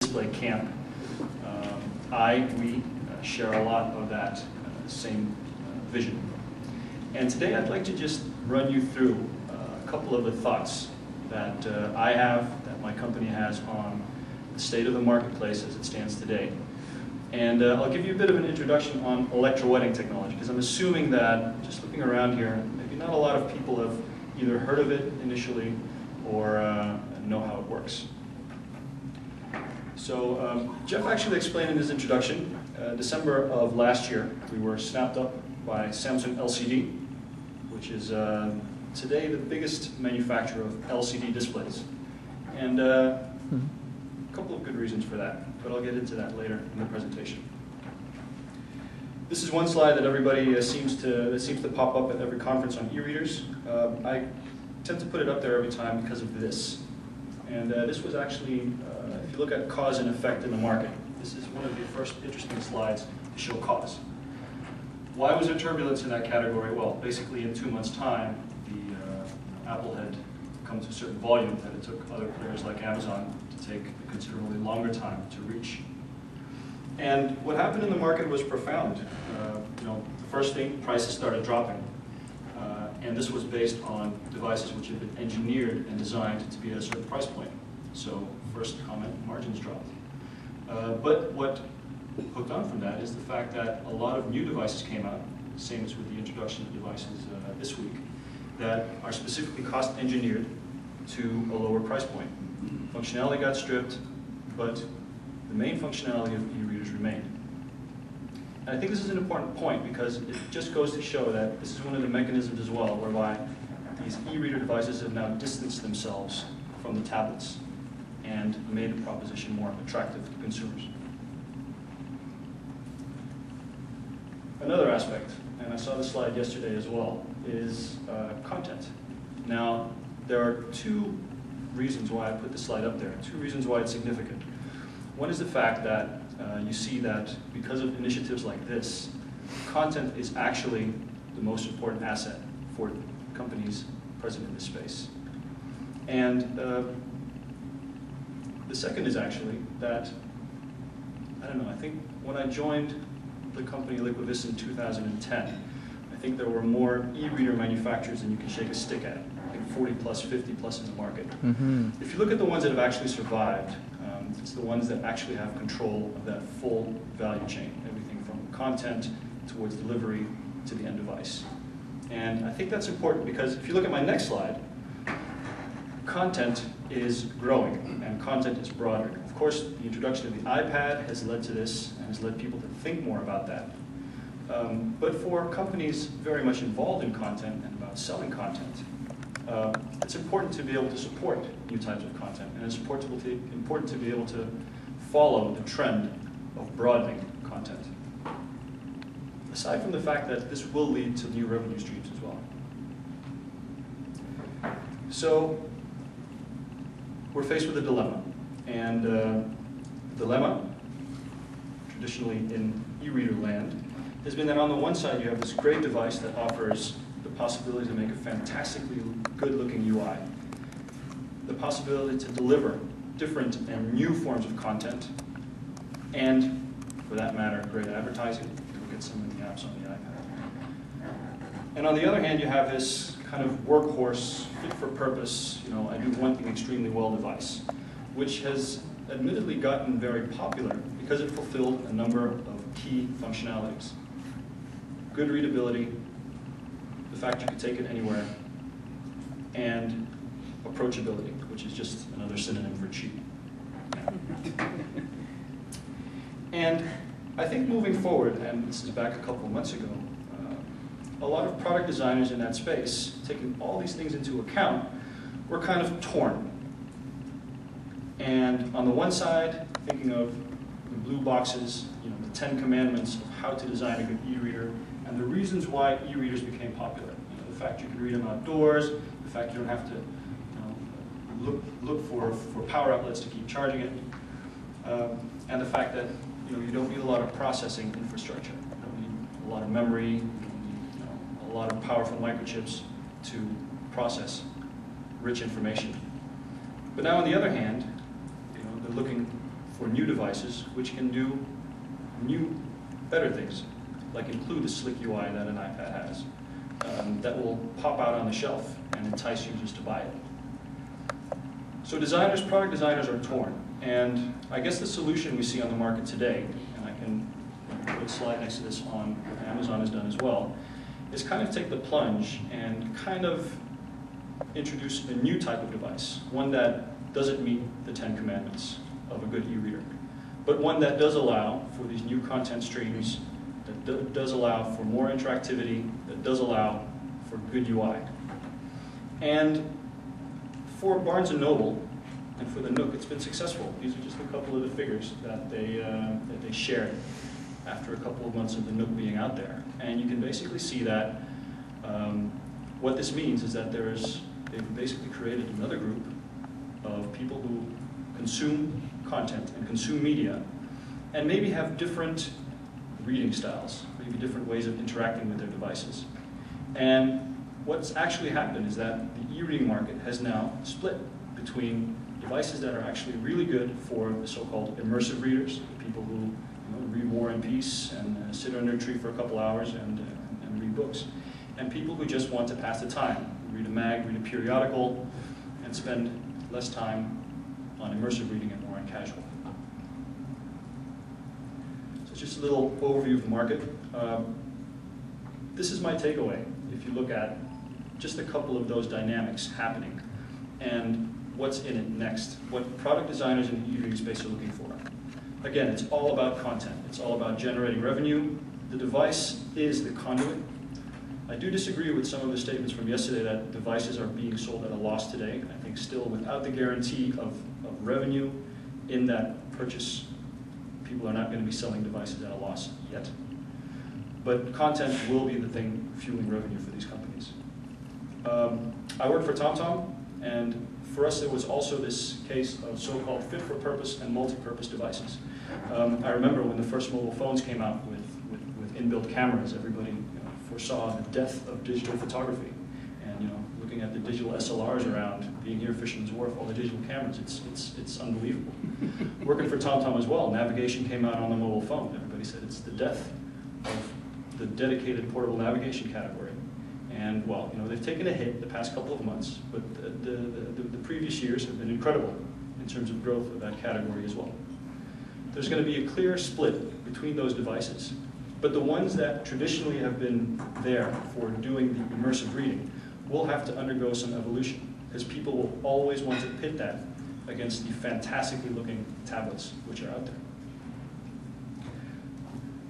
display camp, we share a lot of that same vision. And today I'd like to just run you through a couple of the thoughts that I have, that my company has on the state of the marketplace as it stands today. And I'll give you a bit of an introduction on electrowetting technology, because I'm assuming that, just looking around here, maybe not a lot of people have either heard of it initially or know how it works. So Jeff actually explained in his introduction, December of last year, we were snapped up by Samsung LCD, which is today the biggest manufacturer of LCD displays. And a couple of good reasons for that, but I'll get into that later in the presentation. This is one slide that everybody seems to pop up at every conference on e-readers. I tend to put it up there every time because of this. And this was actually, if you look at cause and effect in the market, this is one of the first interesting slides to show cause. Why was there turbulence in that category? Well, basically in 2 months' time, Apple had come to a certain volume that it took other players like Amazon to take a considerably longer time to reach. And what happened in the market was profound. The first thing, prices started dropping. And this was based on devices which had been engineered and designed to be at a certain price point. So first comment, margins dropped. But what hooked on from that is the fact that a lot of new devices came out, same as with the introduction of devices this week, that are specifically cost engineered to a lower price point. Functionality got stripped, but the main functionality of e-readers remained. And I think this is an important point because it just goes to show that this is one of the mechanisms as well whereby these e-reader devices have now distanced themselves from the tablets and made the proposition more attractive to consumers. Another aspect, and I saw the slide yesterday as well, is content. Now, there are two reasons why I put the slide up there, two reasons why it's significant. One is the fact that you see that because of initiatives like this, content is actually the most important asset for companies present in this space. And the second is actually that, I don't know, I think when I joined the company Liquavista in 2010, I think there were more e-reader manufacturers than you can shake a stick at. I think 40 plus, 50 plus in the market. If you look at the ones that have actually survived, it's the ones that actually have control of that full value chain, everything from content towards delivery to the end device. And I think that's important because if you look at my next slide, content is growing and content is broader. Of course, the introduction of the iPad has led to this and has led people to think more about that. But for companies very much involved in content and about selling content, it's important to be able to support new types of content, and it's important to be able to follow the trend of broadening content. Aside from the fact that this will lead to new revenue streams as well. So, we're faced with a dilemma, and the dilemma, traditionally in e-reader land, has been that on the one side you have this great device that offers the possibility to make a fantastically good-looking UI, the possibility to deliver different and new forms of content, and, for that matter, great advertising. You'll get some of the apps on the iPad. And on the other hand, you have this kind of workhorse, fit-for-purpose, I do one thing extremely well device, which has admittedly gotten very popular because it fulfilled a number of key functionalities. Good readability, the fact you could take it anywhere, and approachability, which is just another synonym for cheap. And I think moving forward, and this is back a couple of months ago, a lot of product designers in that space, taking all these things into account, were kind of torn. And on the one side, thinking of the blue boxes, the 10 commandments of how to design a good e-reader, and the reasons why e-readers became popular. The fact you can read them outdoors, the fact you don't have to look for power outlets to keep charging it, and the fact that you don't need a lot of processing infrastructure. You don't need a lot of memory, you don't need a lot of powerful microchips to process rich information. But now on the other hand, they're looking for new devices which can do new, better things, like include the slick UI that an iPad has, that will pop out on the shelf and entice users to buy it. So designers, product designers are torn, and I guess the solution we see on the market today, and I can put a slide next to this on what Amazon has done as well, is kind of take the plunge and kind of introduce a new type of device, one that doesn't meet the 10 commandments of a good e-reader, but one that does allow for these new content streams, that does allow for more interactivity, that does allow for good UI. And for Barnes & Noble and for the Nook, it's been successful. These are just a couple of the figures that they shared after a couple of months of the Nook being out there. And you can basically see that what this means is that they've basically created another group of people who consume content and consume media and maybe have different reading styles, maybe different ways of interacting with their devices. And what's actually happened is that the e-reading market has now split between devices that are actually really good for the so-called immersive readers, the people who read War and Peace and sit under a tree for a couple hours and read books, and people who just want to pass the time, read a mag, read a periodical, and spend less time on immersive reading and more on casual. So just a little overview of the market. This is my takeaway if you look at just a couple of those dynamics happening and what's in it next, what product designers in the e-reading space are looking for. Again, it's all about content. It's all about generating revenue. The device is the conduit. I do disagree with some of the statements from yesterday that devices are being sold at a loss today. I think still without the guarantee of revenue in that purchase, people are not going to be selling devices at a loss yet. But content will be the thing fueling revenue for these companies. I work for TomTom, and for us there was also this case of so-called fit-for-purpose and multi-purpose devices. I remember when the first mobile phones came out with inbuilt cameras, everybody foresaw the death of digital photography. And looking at the digital SLRs around, being here at Fisherman's Wharf, all the digital cameras, it's unbelievable. Working for TomTom as well, navigation came out on the mobile phone. Everybody said it's the death of the dedicated portable navigation category. And well, they've taken a hit the past couple of months, but the previous years have been incredible in terms of growth of that category as well. There's going to be a clear split between those devices, but the ones that traditionally have been there for doing the immersive reading will have to undergo some evolution, because people will always want to pit that against the fantastically looking tablets which are out there.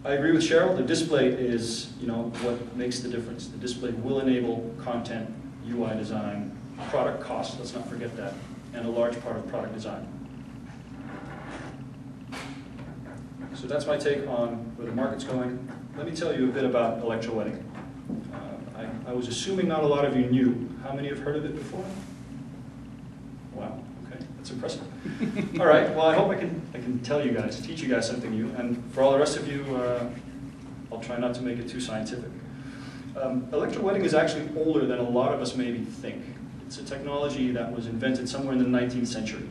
I agree with Cheryl, the display is what makes the difference. The display will enable content, UI design, product cost, let's not forget that, and a large part of product design. So that's my take on where the market's going. Let me tell you a bit about electrowetting. I was assuming not a lot of you knew. How many have heard of it before? Wow, okay, that's impressive. All right, well I hope I can tell you guys, teach you guys something new, and for all the rest of you, I'll try not to make it too scientific. Electrowetting is actually older than a lot of us maybe think. It's a technology that was invented somewhere in the 19th century.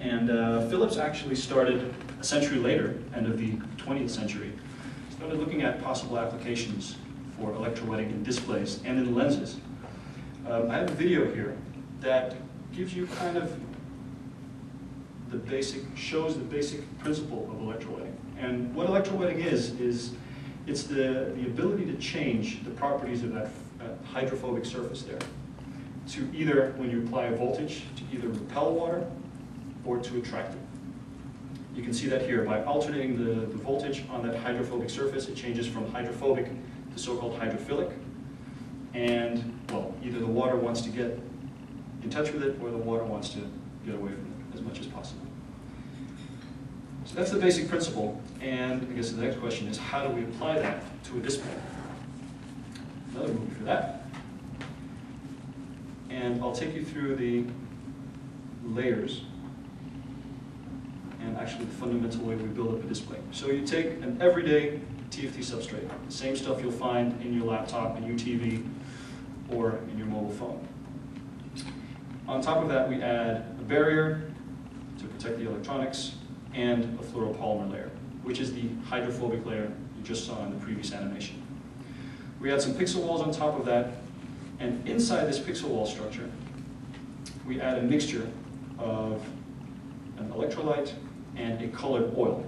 And Philips actually started a century later, end of the 20th century, started looking at possible applications for electrowetting in displays and in lenses. I have a video here that gives you kind of shows the basic principle of electrowetting. And what electrowetting is it's the ability to change the properties of that hydrophobic surface there to either, when you apply a voltage, to either repel water or to attract it. You can see that here. By alternating the voltage on that hydrophobic surface, it changes from hydrophobic to so-called hydrophilic. And, well, either the water wants to get in touch with it or the water wants to get away from it as much as possible. So that's the basic principle. And I guess the next question is, how do we apply that to a display? Another movie for that. And I'll take you through the layers and actually the fundamental way we build up a display. So you take an everyday TFT substrate, the same stuff you'll find in your laptop, in your TV, or in your mobile phone. On top of that, we add a barrier to protect the electronics, and a fluoropolymer layer, which is the hydrophobic layer you just saw in the previous animation. We add some pixel walls on top of that, and inside this pixel wall structure, we add a mixture of an electrolyte and a colored oil.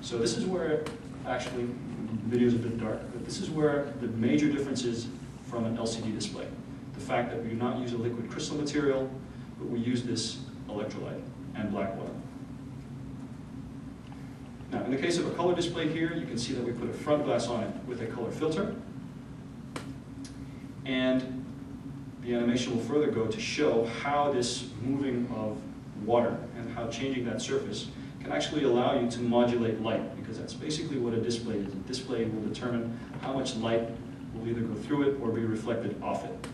So this is where, actually, the video's a bit dark, but this is where the major difference is from an LCD display. The fact that we do not use a liquid crystal material, but we use this electrolyte and black oil. Now, in the case of a color display here, you can see that we put a front glass on it with a color filter. And the animation will further go to show how this moving of water and how changing that surface can actually allow you to modulate light, because that's basically what a display is. A display will determine how much light will either go through it or be reflected off it.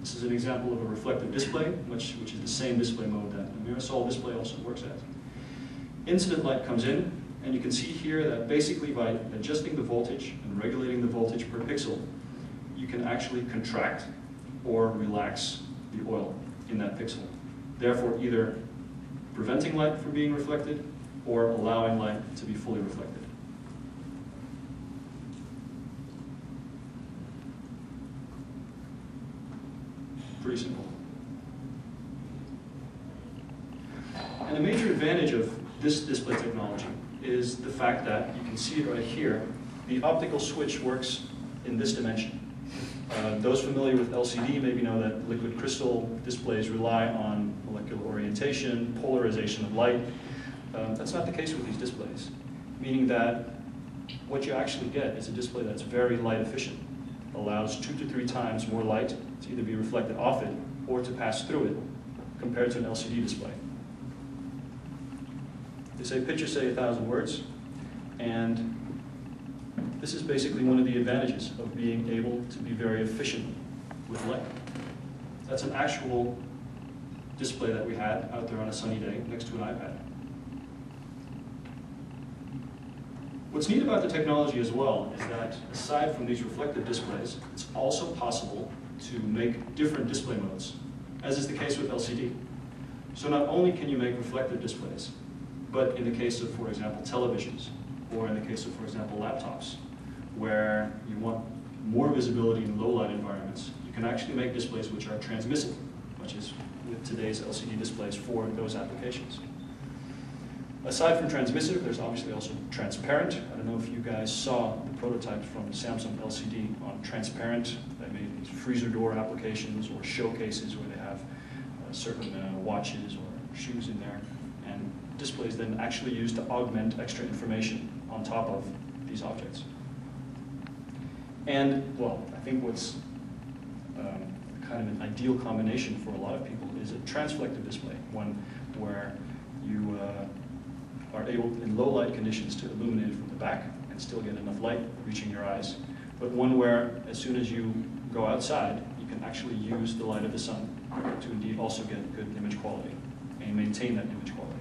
This is an example of a reflective display, which is the same display mode that a Mirasol display also works as. Incident light comes in, and you can see here that basically by adjusting the voltage and regulating the voltage per pixel, you can actually contract or relax the oil in that pixel. Therefore, either preventing light from being reflected or allowing light to be fully reflected. Pretty simple. And a major advantage of this display technology is the fact that, you can see it right here, the optical switch works in this dimension. Those familiar with LCD maybe know that liquid crystal displays rely on molecular orientation, polarization of light. That's not the case with these displays, meaning that what you actually get is a display that's very light efficient, allows 2 to 3 times more light to either be reflected off it or to pass through it compared to an LCD display. They say pictures say 1,000 words, and this is basically one of the advantages of being able to be very efficient with light. That's an actual display that we had out there on a sunny day next to an iPad. What's neat about the technology as well is that aside from these reflective displays, it's also possible to make different display modes, as is the case with LCD. So not only can you make reflective displays, but in the case of, for example, televisions, or in the case of, for example, laptops, where you want more visibility in low light environments, you can actually make displays which are transmissive, which is with today's LCD displays for those applications. Aside from transmissive, there's obviously also transparent. I don't know if you guys saw the prototypes from Samsung LCD on transparent. They made these freezer door applications or showcases where they have certain watches or shoes in there, and displays then actually used to augment extra information on top of these objects. And, well, I think what's kind of an ideal combination for a lot of people is a transflective display, one where you are able, in low light conditions, to illuminate it from the back and still get enough light reaching your eyes, but one where, as soon as you go outside, you can actually use the light of the sun to indeed also get good image quality and maintain that image quality.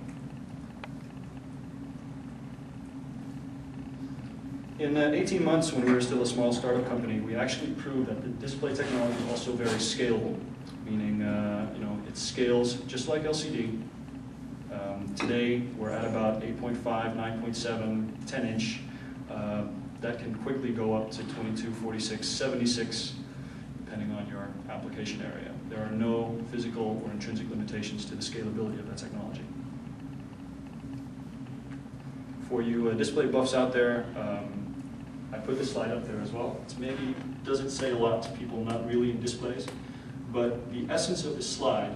In 18 months, when we were still a small startup company, we actually proved that the display technology is also very scalable, meaning it scales just like LCD. Today, we're at about 8.5, 9.7, 10-inch. That can quickly go up to 22, 46, 76, depending on your application area. There are no physical or intrinsic limitations to the scalability of that technology. For you display buffs out there, I put this slide up there as well. It maybe doesn't say a lot to people not really in displays, but the essence of this slide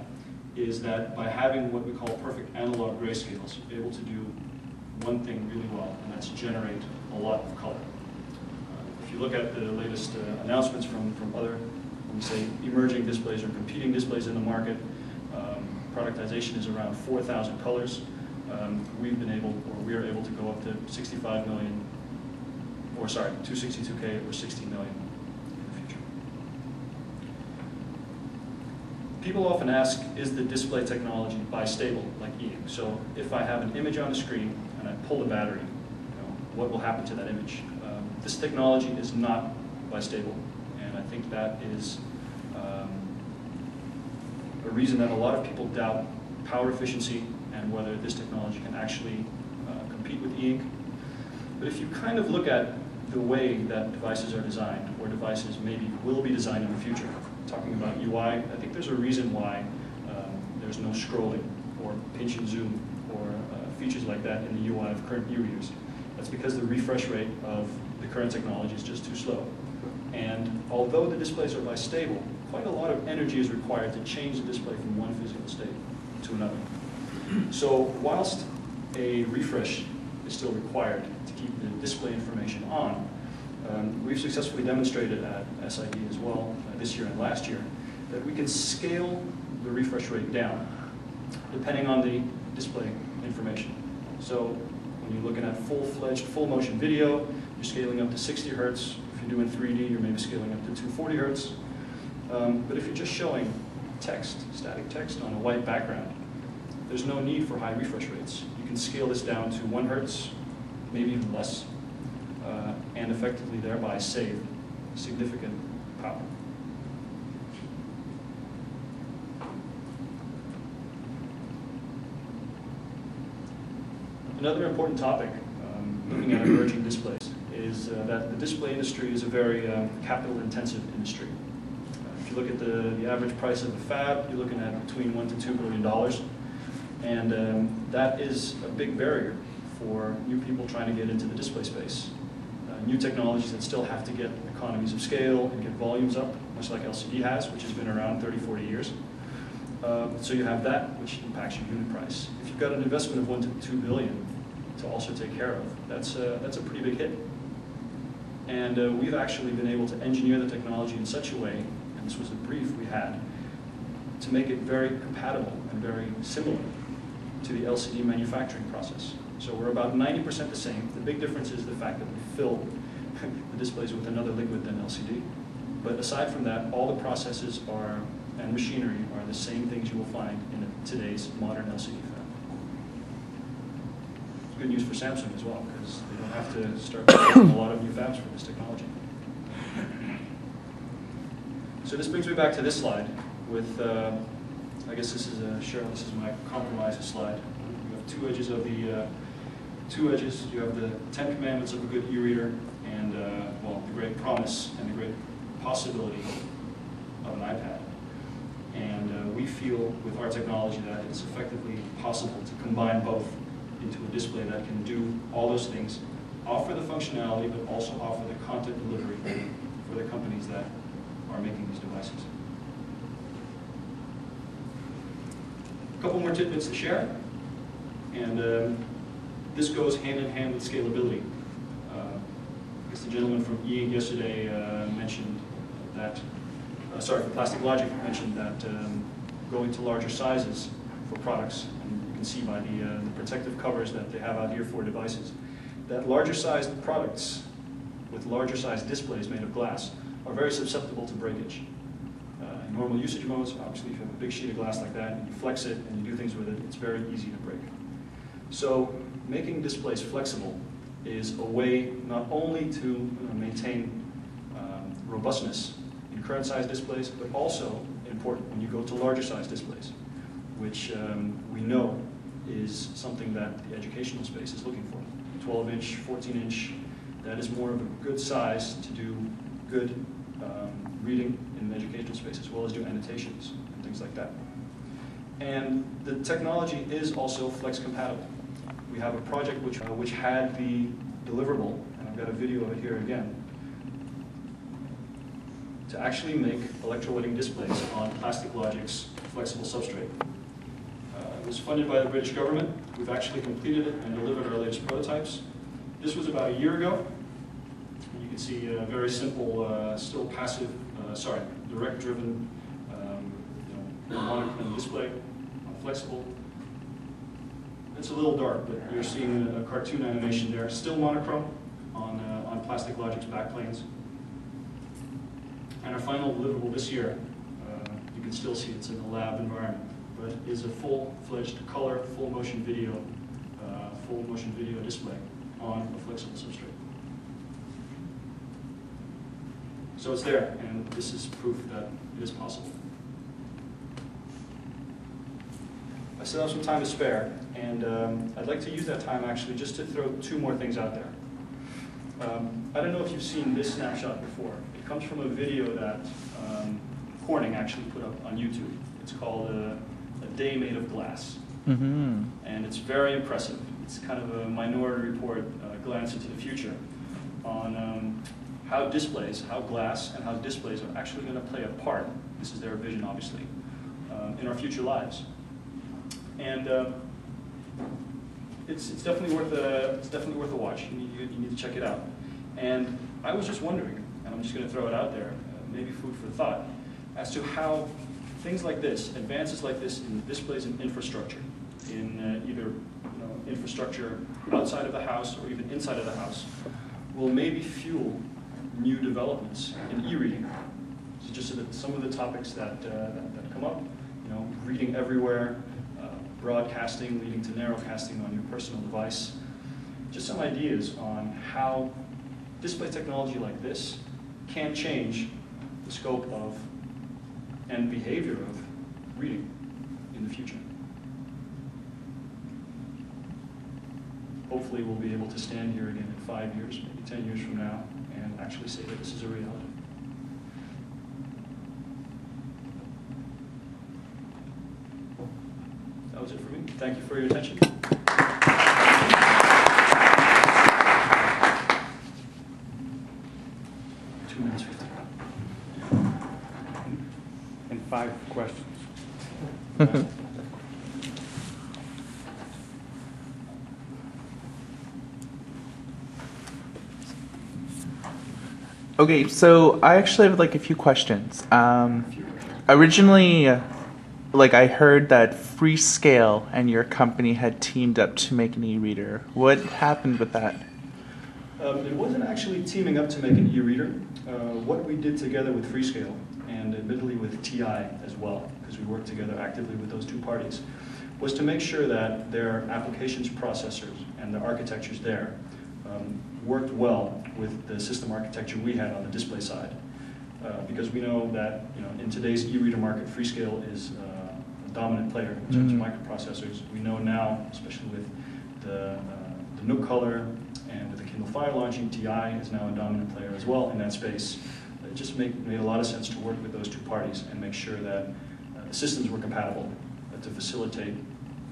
is that by having what we call perfect analog grayscales, you'll be able to do one thing really well, and that's generate a lot of color. If you look at the latest announcements from other, when we say emerging displays or competing displays in the market, productization is around 4,000 colors. We are able to go up to 65 million, or sorry, 262K or 60 million in the future. People often ask, is the display technology bistable, like e-ink? So if I have an image on the screen and I pull the battery, what will happen to that image? This technology is not bistable, and I think that is a reason that a lot of people doubt power efficiency and whether this technology can actually compete with e-ink. But if you kind of look at the way that devices are designed, or devices maybe will be designed in the future, talking about UI, I think there's a reason why there's no scrolling or pinch and zoom or features like that in the UI of current e-readers. That's because the refresh rate of the current technology is just too slow. And although the displays are bistable, quite a lot of energy is required to change the display from one physical state to another. So whilst a refresh is still required to keep the display information on, we've successfully demonstrated at SID as well this year and last year that we can scale the refresh rate down depending on the display information. So when you're looking at full-fledged, full-motion video, you're scaling up to 60 hertz. If you're doing 3D, you're maybe scaling up to 240 hertz. But if you're just showing text, static text on a white background, there's no need for high refresh rates. You can scale this down to 1 hertz, maybe even less, and effectively thereby save significant power. Another important topic, looking at emerging displays, is that the display industry is a very capital-intensive industry. If you look at the average price of a fab, you're looking at between $1 to $2 billion, and that is a big barrier for new people trying to get into the display space. New technologies that still have to get economies of scale and get volumes up, much like LCD has, which has been around 30, 40 years. So you have that, which impacts your unit price. If you've got an investment of $1 to $2 billion to also take care of, that's a pretty big hit. And we've actually been able to engineer the technology in such a way, and this was a brief we had, to make it very compatible and very similar to the LCD manufacturing process. So we're about 90% the same. The big difference is the fact that we fill the displays with another liquid than LCD. But aside from that, all the processes and machinery are the same things you will find in today's modern LCD fab. It's good news for Samsung as well, because they don't have to start building a lot of new fabs for this technology. So this brings me back to this slide with, I guess this is Cheryl, this is my compromises slide. You have two edges of the, you have the 10 commandments of a good e-reader and, well, the great promise and the great possibility of an iPad. And we feel with our technology that it's effectively possible to combine both into a display that can do all those things, offer the functionality, but also offer the content delivery for the companies that are making these devices. A couple more tidbits to share, and this goes hand in hand with scalability. I guess the gentleman from e-ink yesterday mentioned that, sorry, from Plastic Logic mentioned that going to larger sizes for products, and you can see by the protective covers that they have out here for devices, that larger sized products with larger sized displays made of glass are very susceptible to breakage. In normal usage modes, obviously if you have a big sheet of glass like that and you flex it and you do things with it, it's very easy to break. So making displays flexible is a way not only to maintain robustness in current size displays, but also important when you go to larger size displays, which we know is something that the educational space is looking for. 12-inch, 14-inch, that is more of a good size to do good reading in the educational space, as well as do annotations and things like that. And the technology is also flex compatible. We have a project which had the deliverable, and I've got a video of it here again, to actually make electrowetting displays on Plastic Logic's flexible substrate. It was funded by the British government. We've actually completed it and delivered our latest prototypes. This was about a year ago. And you can see a very simple, still passive, direct-driven monochrome display on flexible. It's a little dark, but you're seeing a cartoon animation there. Still monochrome on Plastic Logic's backplanes. And our final deliverable this year, you can still see it's in the lab environment, but is a full-fledged color, full-motion video display on a flexible substrate. So it's there, and this is proof that it is possible. I still have some time to spare, and I'd like to use that time actually just to throw two more things out there. I don't know if you've seen this snapshot before. It comes from a video that Corning actually put up on YouTube. It's called A Day Made of Glass. Mm-hmm. And it's very impressive. It's kind of a Minority Report glance into the future on how glass and how displays are actually going to play a part, this is their vision obviously, in our future lives. And it's definitely worth a watch. You need to check it out. And I was just wondering, and I'm just going to throw it out there, maybe food for thought, as to how things like this, advances like this in displays and infrastructure, in either infrastructure outside of the house or even inside of the house, will maybe fuel new developments in e-reading. So just so that some of the topics that come up, reading everywhere, broadcasting leading to narrowcasting on your personal device, just some ideas on how display technology like this can change the scope of and behavior of reading in the future. Hopefully we'll be able to stand here again in 5 years, maybe 10 years from now, and actually say that this is a reality. That was it for me. Thank you for your attention. 2 minutes 50. And 5 questions. Okay, so I actually have like a few questions. Originally, I heard that Freescale and your company had teamed up to make an e-reader. What happened with that? It wasn't actually teaming up to make an e-reader. What we did together with Freescale, and admittedly with TI as well, because we worked together actively with those two parties, was to make sure that their applications processors and the architectures there worked well with the system architecture we had on the display side. Because we know that in today's e-reader market, Freescale is a dominant player in terms of microprocessors. We know now, especially with the Nook Color and with the Kindle Fire launching, TI is now a dominant player as well in that space. It just made a lot of sense to work with those two parties and make sure that the systems were compatible to facilitate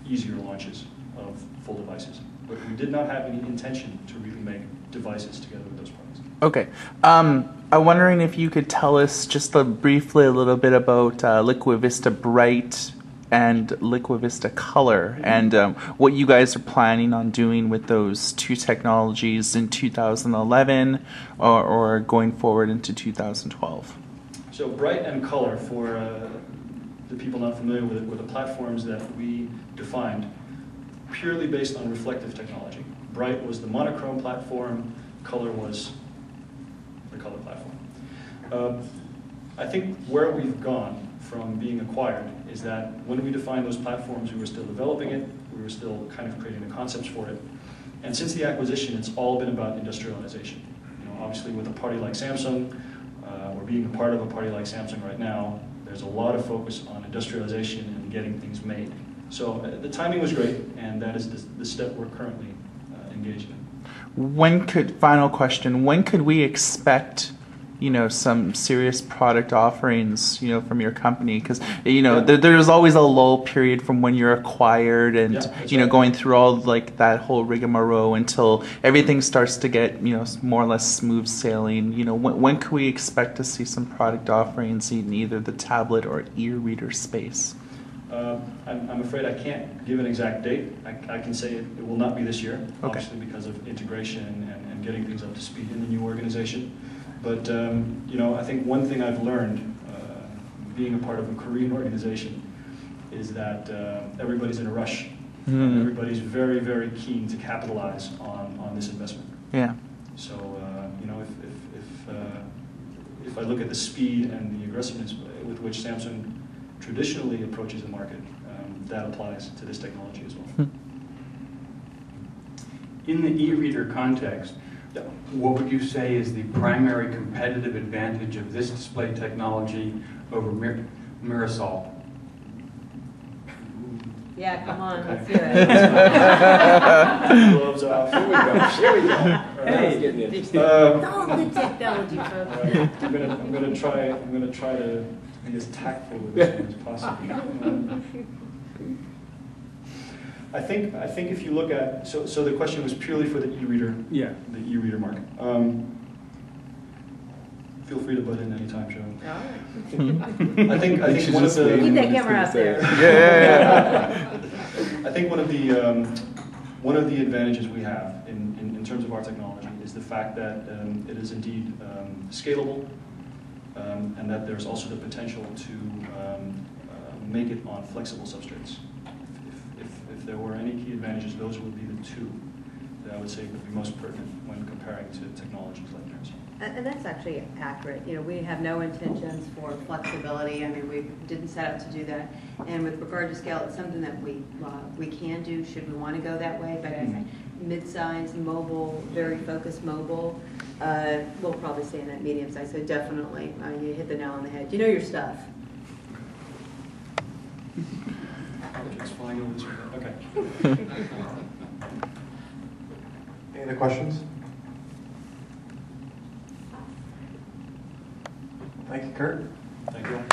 easier launches of full devices. But we did not have any intention to really make devices together with those parties. Okay. I'm wondering if you could tell us just briefly a little bit about Liquavista Bright and Liquavista Color, and what you guys are planning on doing with those two technologies in 2011 or going forward into 2012. So Bright and Color, for the people not familiar with it, were the platforms that we defined purely based on reflective technology. Bright was the monochrome platform, Color was the color platform. I think where we've gone from being acquired is that when we defined those platforms, we were still developing it, we were still kind of creating the concepts for it. And since the acquisition, it's all been about industrialization. Obviously with a party like Samsung, or being a part of a party like Samsung right now, there's a lot of focus on industrialization and getting things made. So the timing was great, and that is the step we're currently engaged in. Final question, when could we expect some serious product offerings, from your company? Because, there's always a lull period from when you're acquired and, right, going through all that whole rigmarole until everything starts to get, more or less smooth sailing. When can we expect to see some product offerings in either the tablet or e-reader space? I'm afraid I can't give an exact date. I can say it will not be this year, obviously because of integration and getting things up to speed in the new organization. But I think one thing I've learned being a part of a Korean organization is that everybody's in a rush. Everybody's very, very keen to capitalize on this investment. Yeah. So if I look at the speed and the aggressiveness with which Samsung traditionally approaches the market, that applies to this technology as well. In the e-reader context, what would you say is the primary competitive advantage of this display technology over Mirasol? Yeah, come on, Okay. let's do it. Gloves off. Here we go. Here we go. Hey. It's getting interesting. All good technology, folks. I'm gonna try to be as tactful with this one as possible. I think if you look at so the question was purely for the e-reader. Yeah. The e-reader market. Feel free to butt in anytime, Joe. All right. I think one of the Keep that camera out there. I think one of the advantages we have in terms of our technology is the fact that it is indeed scalable, and that there's also the potential to make it on flexible substrates. If there were any key advantages, those would be the two that I would say would be most pertinent when comparing to technologies like yours. And that's actually accurate. You know, we have no intentions for flexibility. I mean, we didn't set out to do that. And with regard to scale, it's something that we can do should we want to go that way. But as mid-size, mobile, very focused mobile, we'll probably stay in that medium size. So definitely, you hit the nail on the head. You know your stuff. Objects flying over this way. Okay. Any other questions? Thank you, Kurt. Thank you.